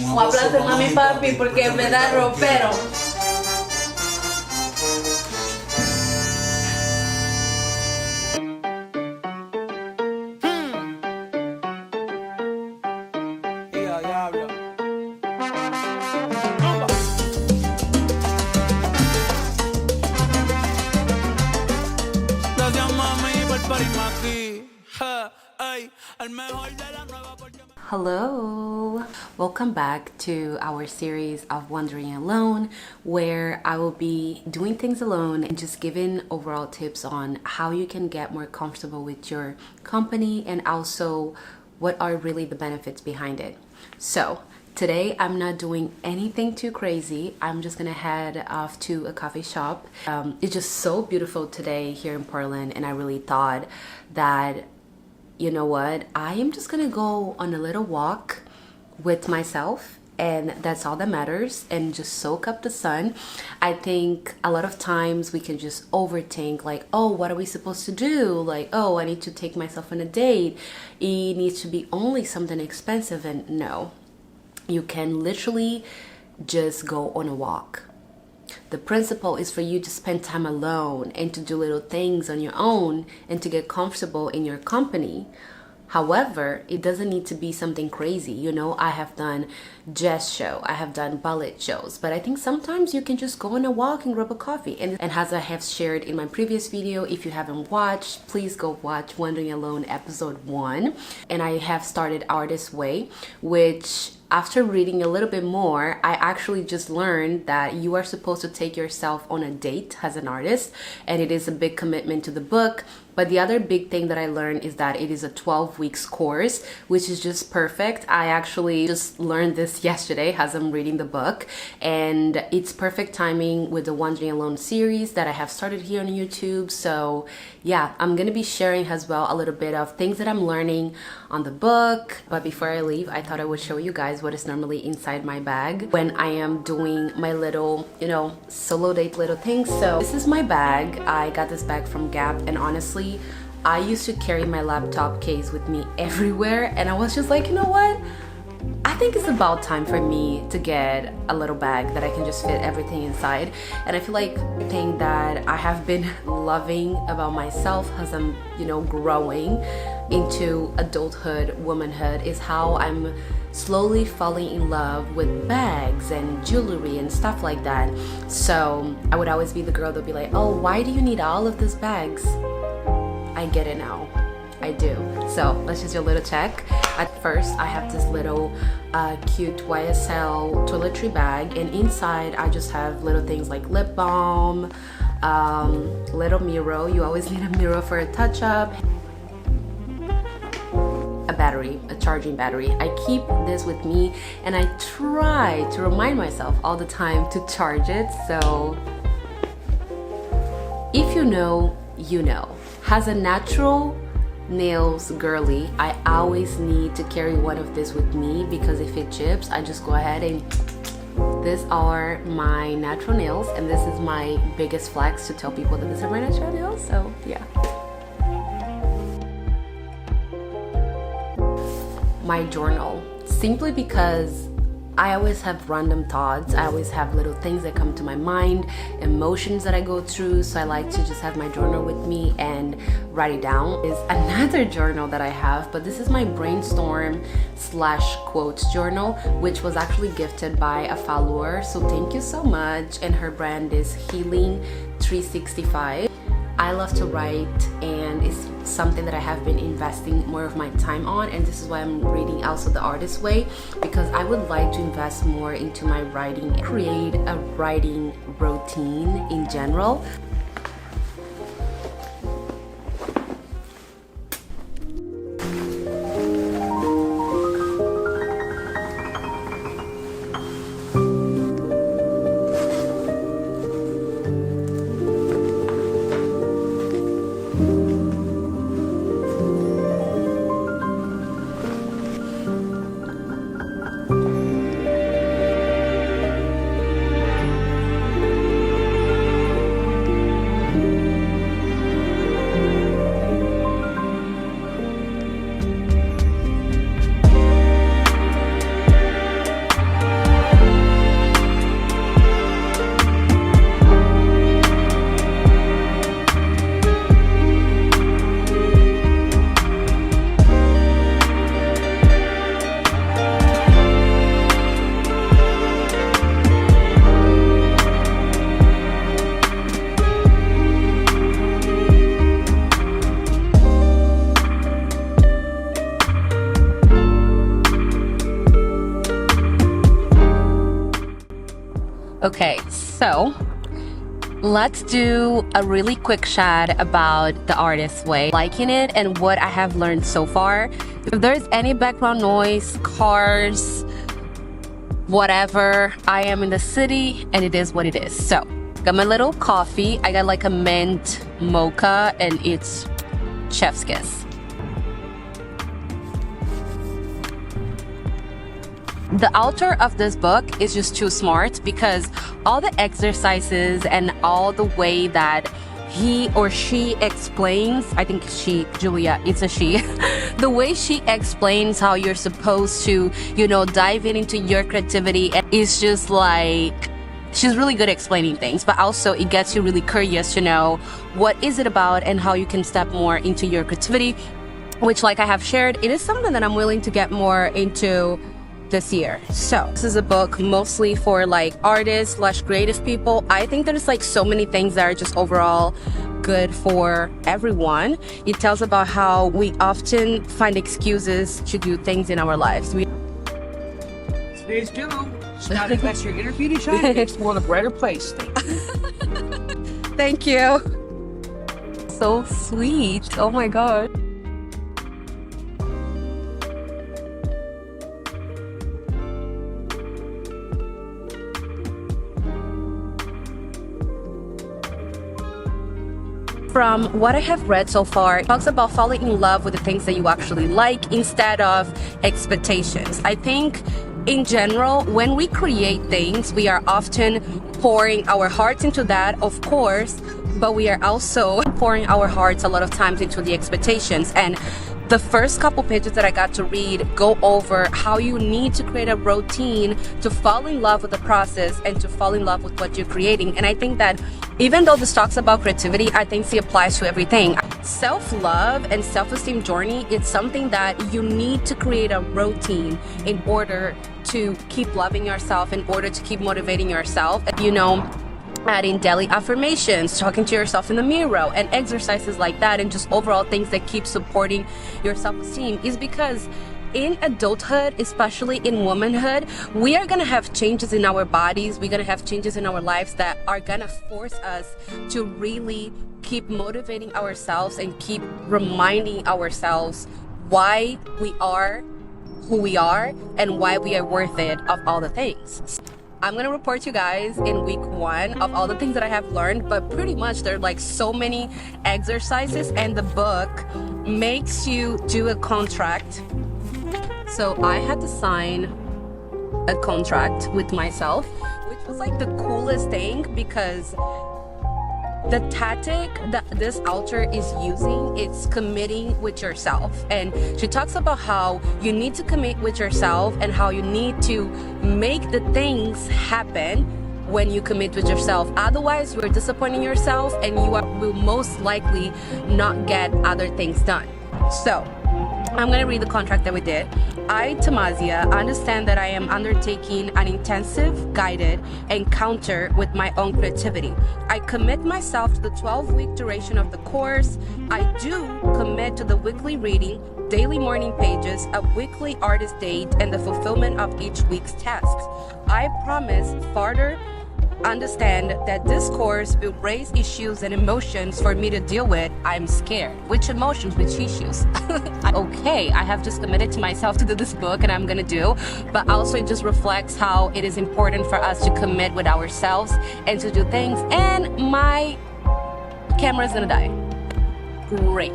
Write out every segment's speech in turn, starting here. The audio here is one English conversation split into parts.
Un aplauso mami papi porque me da ropero. Hello, welcome back to our series of Wandering Alone, where I will be doing things alone and just giving overall tips on how you can get more comfortable with your company and also what are really the benefits behind it. So today I'm not doing anything too crazy. I'm just gonna head off to a coffee shop. It's just so beautiful today here in Portland, and I really thought that, you know what, I am just gonna go on a little walk with myself, and that's all that matters, and just soak up the sun. I think a lot of times we can just overthink, like, oh, what are we supposed to do? Like, oh, I need to take myself on a date. It needs to be only something expensive, and no. You can literally just go on a walk. The principle is for you to spend time alone and to do little things on your own and to get comfortable in your company. However, it doesn't need to be something crazy. You know, I have done jazz show, I have done ballet shows, but I think sometimes you can just go on a walk and grab a coffee. And as I have shared in my previous video, if you haven't watched, please go watch Wandering Alone episode 1. And I have started Artist Way, which after reading a little bit more, I actually just learned that you are supposed to take yourself on a date as an artist, and it is a big commitment to the book. But the other big thing that I learned is that it is a 12 weeks course, which is just perfect. I actually just learned this yesterday as I'm reading the book, and it's perfect timing with the Wandering Alone series that I have started here on YouTube. So yeah, I'm gonna be sharing as well a little bit of things that I'm learning on the book. But before I leave, I thought I would show you guys what is normally inside my bag when I am doing my little, you know, solo date little things. So this is my bag. I got this bag from Gap, and honestly, I used to carry my laptop case with me everywhere, and I was just like, you know what? I think it's about time for me to get a little bag that I can just fit everything inside. And I feel like the thing that I have been loving about myself as I'm, you know, growing into adulthood, womanhood, is how I'm slowly falling in love with bags and jewelry and stuff like that. So I would always be the girl that would be like, oh, why do you need all of these bags? I get it now. I do. So let's just do a little check. At first, I have this little cute YSL toiletry bag, and inside I just have little things like lip balm, little mirror. You always need a mirror for a touch-up. A battery, a charging battery. I keep this with me, and I try to remind myself all the time to charge it. So if you know, you know. As a natural nails girly, I always need to carry one of this with me, because if it chips, I just go ahead and these are my natural nails, and this is my biggest flex to tell people that these are my natural nails. So yeah. My journal, simply because I always have random thoughts. I always have little things that come to my mind, emotions that I go through. So I like to just have my journal with me and write it down. Is another journal that I have, but this is my brainstorm / quotes journal, which was actually gifted by a follower. So thank you so much. And her brand is Healing 365. I love to write, and it's something that I have been investing more of my time on, and this is why I'm reading also The Artist Way, because I would like to invest more into my writing, create a writing routine in general. Okay, so let's do a really quick chat about the artist's way, liking it, and what I have learned so far. If there's any background noise, cars, whatever, I am in the city and it is what it is. So, got my little coffee. I got like a mint mocha and it's chef's kiss. The author of this book is just too smart because all the exercises and all the way that he or she explains, I think she, Julia, it's a she, the way she explains how you're supposed to, dive into your creativity is just like, she's really good at explaining things, but also it gets you really curious to know what is it about and how you can step more into your creativity, which, like I have shared, it is something that I'm willing to get more into this year. So this is a book mostly for like artists / creative people. I think there's like so many things that are just overall good for everyone. It tells about how we often find excuses to do things in our lives. Today's demo. Now that that's your inner beauty shine, explore a brighter place. Thank you. So sweet. Oh my god. From what I have read so far, it talks about falling in love with the things that you actually like instead of expectations. I think in general, when we create things, we are often pouring our hearts into that, of course, but we are also pouring our hearts a lot of times into the expectations. And the first couple pages that I got to read go over how you need to create a routine to fall in love with the process and to fall in love with what you're creating. And I think that even though this talks about creativity, I think it applies to everything. Self-love and self-esteem journey, it's something that you need to create a routine in order to keep loving yourself, in order to keep motivating yourself. Adding daily affirmations, talking to yourself in the mirror, and exercises like that, and just overall things that keep supporting your self-esteem is because in adulthood, especially in womanhood, we are gonna have changes in our bodies, we're gonna have changes in our lives that are gonna force us to really keep motivating ourselves and keep reminding ourselves why we are who we are and why we are worth it of all the things. I'm gonna report you guys in week 1 of all the things that I have learned, but pretty much there are like so many exercises, and the book makes you do a contract. So I had to sign a contract with myself, which was like the coolest thing because the tactic that this author is using is committing with yourself. And she talks about how you need to commit with yourself and how you need to make the things happen when you commit with yourself. Otherwise, you are disappointing yourself and you will most likely not get other things done. So I'm going to read the contract that we did. I, Tamazia, understand that I am undertaking an intensive, guided encounter with my own creativity. I commit myself to the 12-week duration of the course. I do commit to the weekly reading, daily morning pages, a weekly artist date, and the fulfillment of each week's tasks. I promise further understand that this course will raise issues and emotions for me to deal with. I'm scared. Which emotions, which issues? Okay, I have just committed to myself to do this book and I'm gonna do, but also it just reflects how it is important for us to commit with ourselves and to do things. And my camera is gonna die. Great.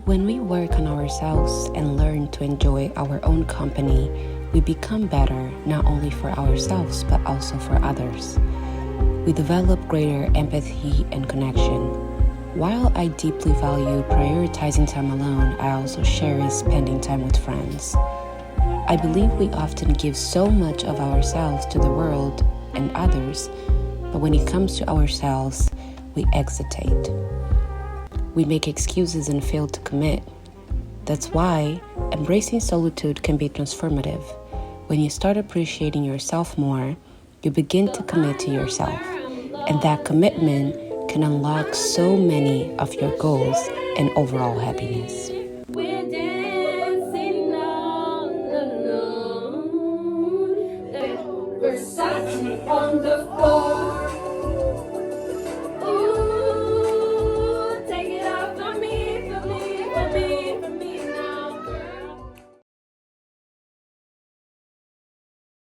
When we work on ourselves and learn to enjoy our own company, we become better not only for ourselves but also for others. We develop greater empathy and connection. While I deeply value prioritizing time alone, I also cherish spending time with friends. I believe we often give so much of ourselves to the world and others, but when it comes to ourselves, we hesitate. We make excuses and fail to commit. That's why embracing solitude can be transformative. When you start appreciating yourself more, you begin to commit to yourself, and that commitment can unlock so many of your goals and overall happiness. We're dancing all alone. Versace on the floor.